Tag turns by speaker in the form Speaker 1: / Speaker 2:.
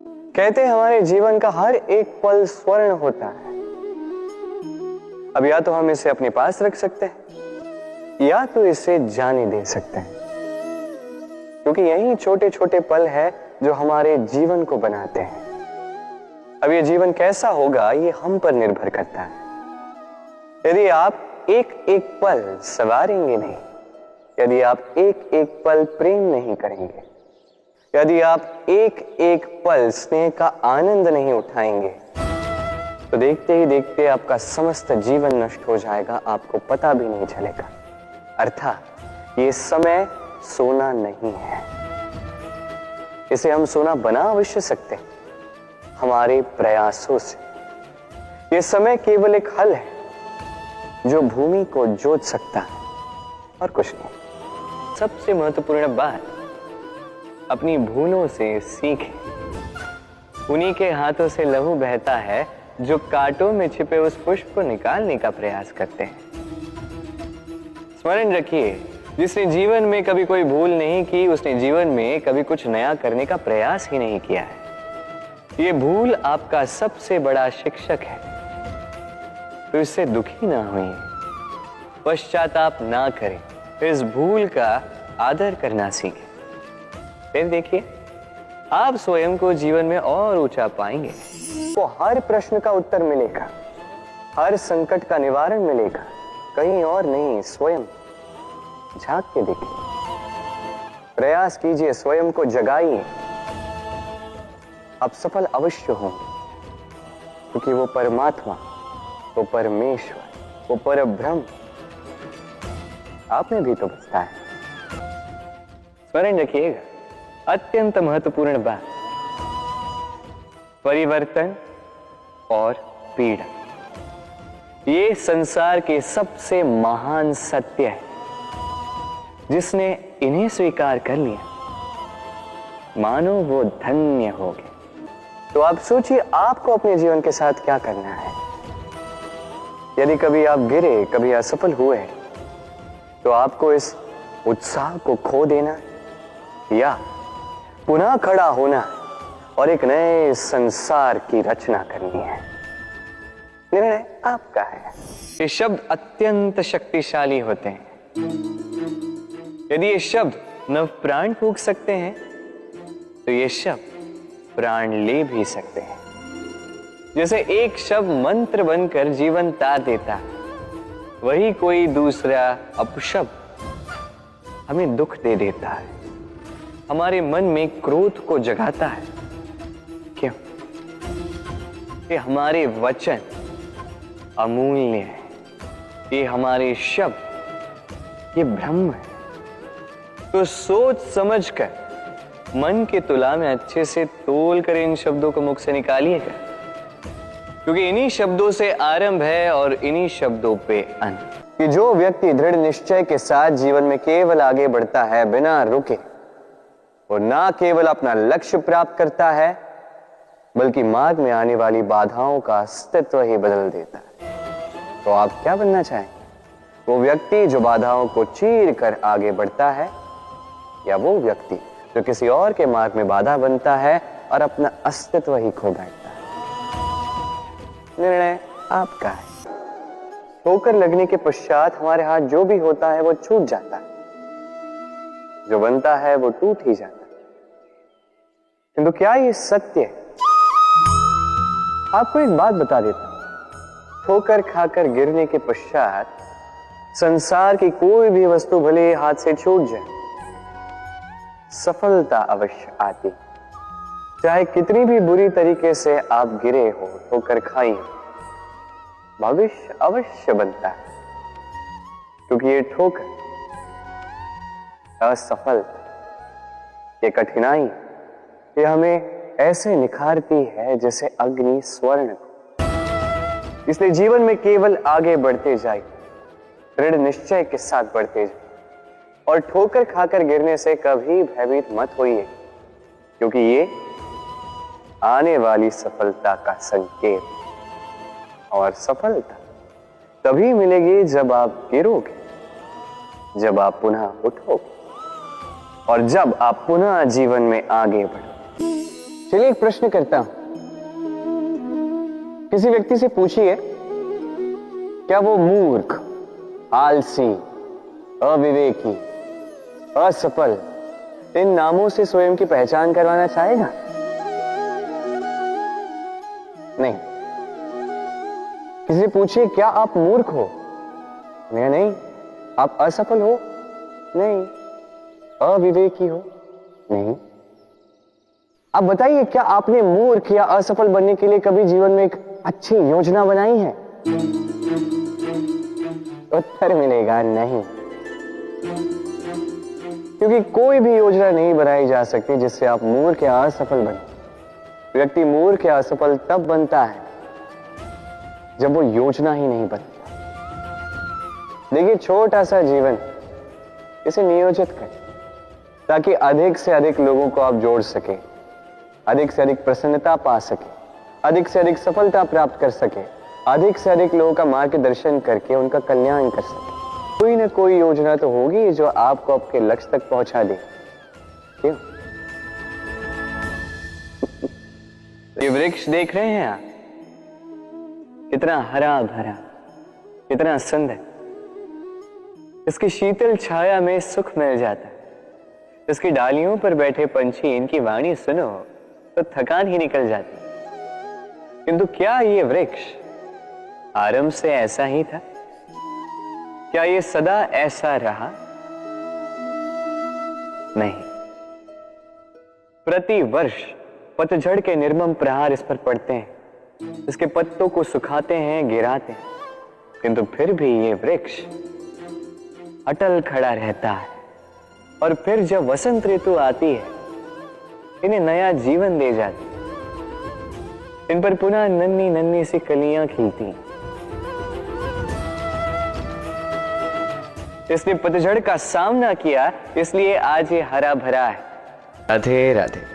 Speaker 1: कहते हैं हमारे जीवन का हर एक पल स्वर्ण होता है। अब या तो हम इसे अपने पास रख सकते हैं या तो इसे जाने दे सकते हैं, क्योंकि यही छोटे छोटे पल है जो हमारे जीवन को बनाते हैं। अब ये जीवन कैसा होगा ये हम पर निर्भर करता है। यदि आप एक एक पल संवारेंगे नहीं, यदि आप एक एक पल प्रेम नहीं करेंगे, यदि आप एक एक पल स्नेह का आनंद नहीं उठाएंगे, तो देखते ही देखते आपका समस्त जीवन नष्ट हो जाएगा, आपको पता भी नहीं चलेगा। अर्थात ये समय सोना नहीं है। इसे हम सोना बना अवश्य सकते हैं हमारे प्रयासों से। ये समय केवल एक हल है जो भूमि को जोत सकता है और कुछ नहीं। सबसे महत्वपूर्ण बात, अपनी भूलों से सीखें। उन्हीं के हाथों से लहू बहता है जो कांटों में छिपे उस पुष्प को निकालने का प्रयास करते हैं। स्मरण रखिए, जिसने जीवन में कभी कोई भूल नहीं की, उसने जीवन में कभी कुछ नया करने का प्रयास ही नहीं किया है। ये भूल आपका सबसे बड़ा शिक्षक है, तो इससे दुखी ना होइए, पश्चाताप ना करें, इस भूल का आदर करना सीखें। फिर देखिए, आप स्वयं को जीवन में और ऊंचा पाएंगे। वो हर प्रश्न का उत्तर मिलेगा, हर संकट का निवारण मिलेगा, कहीं और नहीं, स्वयं झांक के देखिए, प्रयास कीजिए, स्वयं को जगाइए। आप सफल अवश्य होंगे, क्योंकि वो परमात्मा, वो परमेश्वर, वो परब्रह्म आप में भी तो बसता है। स्मरण रखिएगा, अत्यंत महत्वपूर्ण बात, परिवर्तन और पीड़ा ये संसार के सबसे महान सत्य है। जिसने इन्हें स्वीकार कर लिया, मानो वो धन्य हो गए। तो आप सोचिए, आपको अपने जीवन के साथ क्या करना है। यदि कभी आप गिरे, कभी असफल हुए, तो आपको इस उत्साह को खो देना या पुनः खड़ा होना और एक नए संसार की रचना करनी है, निर्णय आपका है। ये शब्द अत्यंत शक्तिशाली होते हैं। यदि ये शब्द नव प्राण फूंक सकते हैं, तो ये शब्द प्राण ले भी सकते हैं। जैसे एक शब्द मंत्र बनकर जीवन तार देता, वही कोई दूसरा अपशब्द हमें दुख दे देता है, हमारे मन में क्रोध को जगाता है। क्यों? ये हमारे वचन अमूल्य है, ये हमारे शब्द ये ब्रह्म है। तो सोच समझकर मन के तुला में अच्छे से तोल कर इन शब्दों को मुख से निकालिएगा, क्योंकि इन्हीं शब्दों से आरंभ है और इन्हीं शब्दों पे अंत। कि जो व्यक्ति दृढ़ निश्चय के साथ जीवन में केवल आगे बढ़ता है बिना रुके, वो ना केवल अपना लक्ष्य प्राप्त करता है, बल्कि मार्ग में आने वाली बाधाओं का अस्तित्व ही बदल देता है। तो आप क्या बनना चाहेंगे? वो व्यक्ति जो बाधाओं को चीर कर आगे बढ़ता है, या वो व्यक्ति जो किसी और के मार्ग में बाधा बनता है और अपना अस्तित्व ही खो बैठता है? निर्णय आपका है। ठोकर लगने के पश्चात हमारे हाथ जो भी होता है वो छूट जाता है, जो बनता है वो टूट ही जाता है। किंतु क्या ये सत्य है? आपको एक बात बता देता हूं, ठोकर खाकर गिरने के पश्चात संसार की कोई भी वस्तु भले हाथ से छूट जाए, सफलता अवश्य आती। चाहे कितनी भी बुरी तरीके से आप गिरे हो, ठोकर खाई हो, भविष्य अवश्य बनता है, क्योंकि ये ठोकर, असफलता, ये कठिनाई, ये हमें ऐसे निखारती है जैसे अग्नि स्वर्ण को। इसलिए जीवन में केवल आगे बढ़ते जाइए, दृढ़ निश्चय के साथ बढ़ते जाइए, और ठोकर खाकर गिरने से कभी भयभीत मत होइए, क्योंकि ये आने वाली सफलता का संकेत। और सफलता तभी मिलेगी जब आप गिरोगे, जब आप पुनः उठोगे, और जब आप पुनः जीवन में आगे बढ़ोगे। चलिए एक प्रश्न करता हूं। किसी व्यक्ति से पूछिए, क्या वो मूर्ख, आलसी, अविवेकी, असफल इन नामों से स्वयं की पहचान करवाना चाहेगा? नहीं। किसी से पूछिए, क्या आप मूर्ख हो? नहीं। आप असफल हो? नहीं। अविवेकी हो? नहीं। अब बताइए, क्या आपने मूर्ख या असफल बनने के लिए कभी जीवन में एक अच्छी योजना बनाई है? उत्तर मिलेगा नहीं, क्योंकि कोई भी योजना नहीं बनाई जा सकती जिससे आप मूर्ख या असफल बने। व्यक्ति मूर्ख या असफल तब बनता है जब वो योजना ही नहीं बनता। देखिए, छोटा सा जीवन, इसे नियोजित करें ताकि अधिक से अधिक लोगों को आप जोड़ सके, अधिक से अधिक प्रसन्नता पा सके, अधिक से अधिक सफलता प्राप्त कर सके, अधिक से अधिक लोगों का मार्गदर्शन करके उनका कल्याण कर सके। कोई ना कोई योजना तो होगी जो आपको आपके लक्ष्य तक पहुंचा दे। क्यों? ये वृक्ष देख रहे हैं आप, कितना हरा भरा, कितना सुंदर। इसकी शीतल छाया में सुख मिल जाता है। इसकी डालियों पर बैठे पंछी, इनकी वाणी सुनो तो थकान ही निकल जाती। किंतु क्या ये वृक्ष आरंभ से ऐसा ही था? क्या ये सदा ऐसा रहा? नहीं। प्रति वर्ष पतझड़ के निर्मम प्रहार इस पर पड़ते हैं, इसके पत्तों को सुखाते हैं, गिराते हैं, किंतु फिर भी ये वृक्ष अटल खड़ा रहता है। और फिर जब वसंत ऋतु आती है, इन्हें नया जीवन दे जाती है। इन पर पुनः नन्ही नन्ही सी कलियां खिलती हैं। इसने पतझड़ का सामना किया, इसलिए आज ये हरा भरा है। राधे राधे।